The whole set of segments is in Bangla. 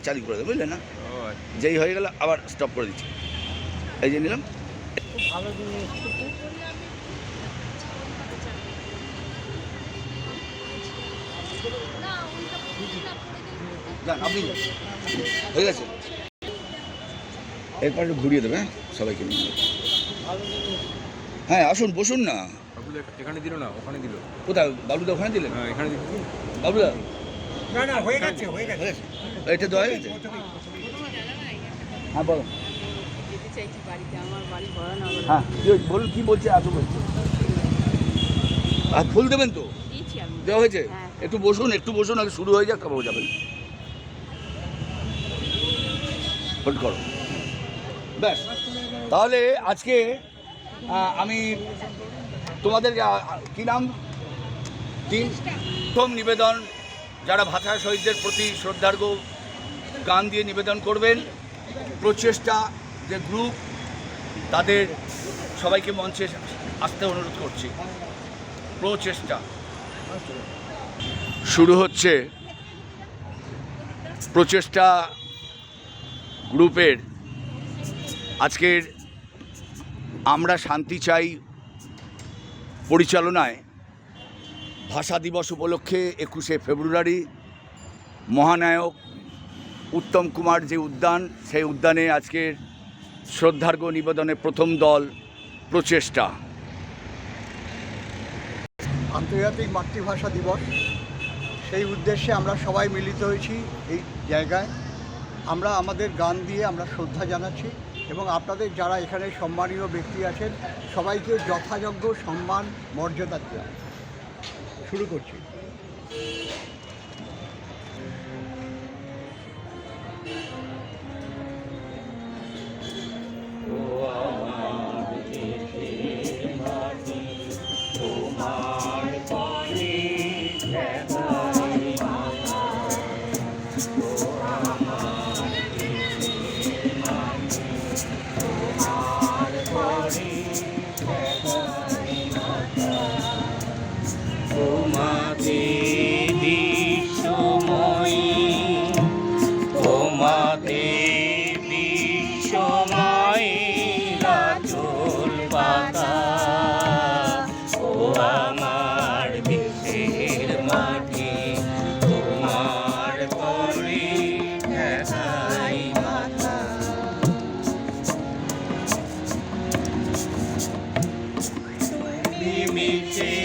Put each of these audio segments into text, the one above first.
চালু করে দেবে, বুঝলে না? যেই হয়ে গেল আবার স্টপ করে দিচ্ছি। এই যে নিলাম। ভালো জিনিস। আপনি হয়ে গেছে, এরপর একটু ঘুরিয়ে দেবে। হ্যাঁ সবাইকে নিয়ে। হ্যাঁ আসুন, বসুন না। এখানে দিল না, ওখানে দিল। কোথায় বাবলুদা? ওখানে দিলেন? হ্যাঁ এখানে দিল। বাবলুদা না না, হয়ে গেছে হয়ে গেছে। এটা দেওয়া হয়ে গেছে? হ্যাঁ বলো। যেতে চাইছি বাড়িতে, আমার বাড়ি ভরানগর। হ্যাঁ বলুন, কী বলছে? আসো বলছে। আর ফুল দেবেন তো? দিয়েছি আমি। দেওয়া হয়েছে? হ্যাঁ। একটু বসুন, একটু বসুন, আগে শুরু হয়ে যাক, খাবো যাবেন। হোল্ড করো। ব্যাস, তাহলে আজকে আমি তোমাদের কী নাম, প্রথম নিবেদন, যারা ভাষা শহীদদের প্রতি শ্রদ্ধার্ঘ গান দিয়ে নিবেদন করবেন, প্রচেষ্টা যে গ্রুপ, তাদের সবাইকে মঞ্চে আসতে অনুরোধ করছি। প্রচেষ্টা শুরু হচ্ছে প্রচেষ্টা গ্রুপের আজকের আমরা শান্তি চাই পরিচালনায় ভাষা দিবস উপলক্ষে 21শে ফেব্রুয়ারি মহানায়ক উত্তম কুমার যে উদ্যান, সেই উদ্যানে আজকের শ্রদ্ধার্ঘ্য নিবেদনে প্রথম দল প্রচেষ্টা। আন্তর্জাতিক মাতৃভাষা দিবস, সেই উদ্দেশ্যে আমরা সবাই মিলিত হয়েছি এই জায়গায়। আমরা আমাদের গান দিয়ে আমরা শ্রদ্ধা জানাচ্ছি এবং আপনাদের যারা এখানে সম্মানীয় ব্যক্তি আছেন সবাইকে যথাযোগ্য সম্মান মর্যাদা দেওয়া। শুরু করছি। তোমাতে বিশ্বময়ী, তোমাতে বিশ্বময়ী রাজল পাতা, ও আমার দেশের মাটি, তোমার পরে ঠেকাই মাথা। তুমি মিশে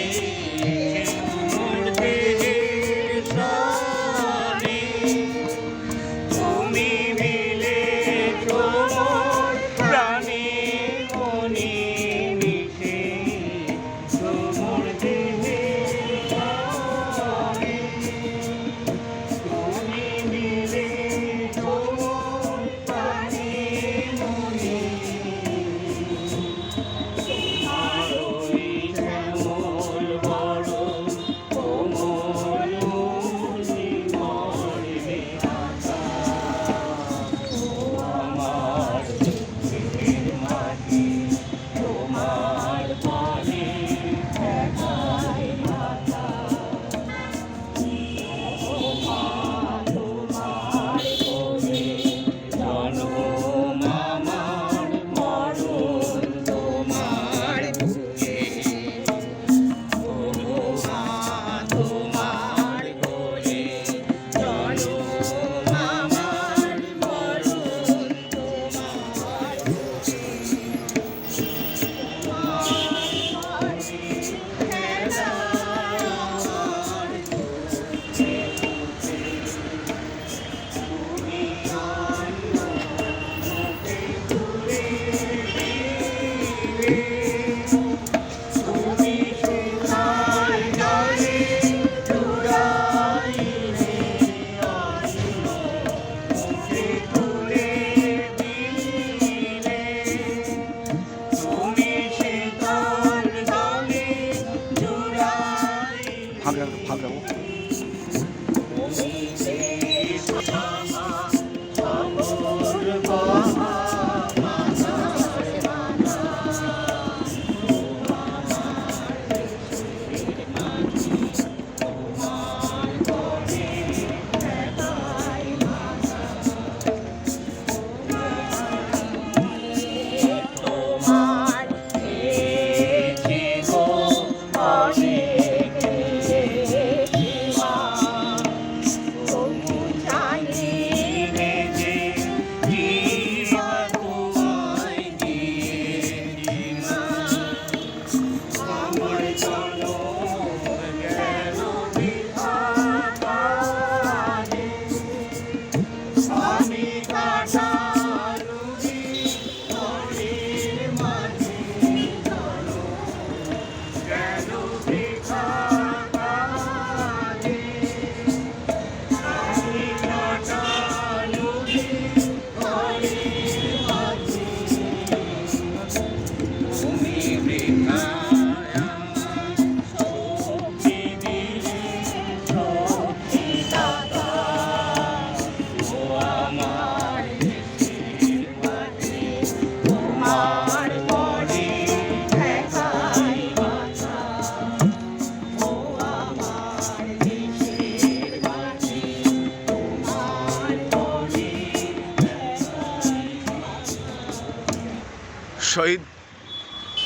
শহীদ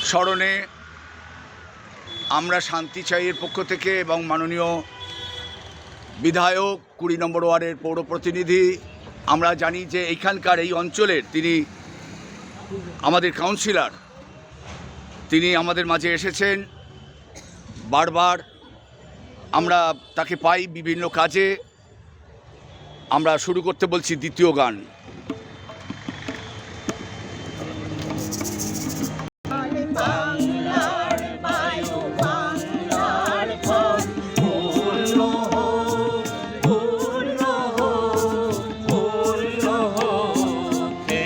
স্মরণে আমরা শান্তি চাইয়ের পক্ষ থেকে এবং মাননীয় বিধায়ক 20 নম্বর ওয়ার্ডের পৌর প্রতিনিধি, আমরা জানি যে এইখানকার এই অঞ্চলের তিনি আমাদের কাউন্সিলর, তিনি আমাদের মাঝে এসেছেন বারবার। আমরা তাকে পাই বিভিন্ন কাজে। আমরা শুরু করতে বলছি দ্বিতীয় গান। বাংলার বায়ু বাংলার ফল পূর্ণ হোক পূর্ণ হোক পূর্ণ হোক হে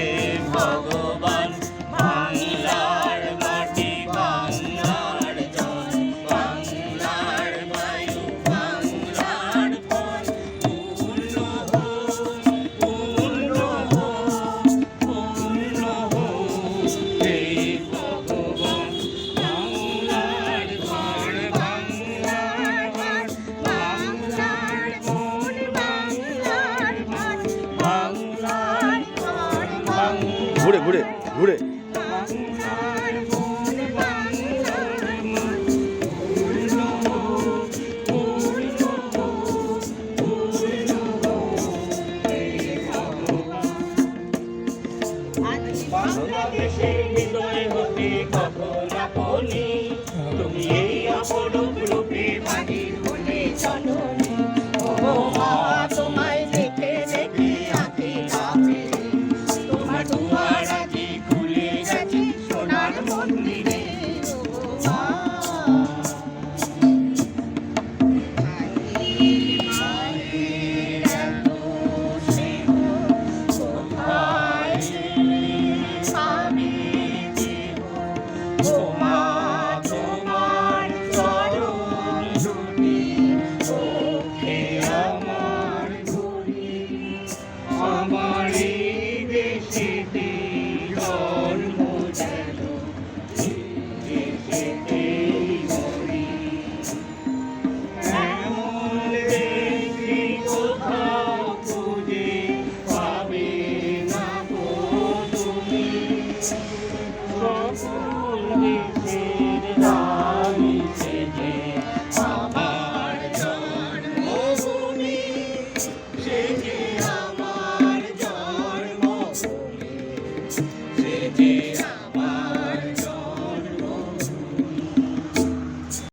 ভগবান। বাংলার মাটি বাংলার জল বাংলার বায়ু বাংলার ফল পূর্ণ হোক পূর্ণ হোক পূর্ণ হোক হে ভগবান। বাংলার ঘর বাংলার ঘর বাংলার মন বাংলার মাঠ বাংলার ঘর বাংলার ঘুরে ঘুরে ঘুরে বাংলার মন বাংলার মাঠ পূর্ণ হোক পূর্ণ হোক পূর্ণ হোক হে ভগবান। বাংলাদেশের হৃদয় হতে কখন আপনি তুমি এই অপরূপ রূপে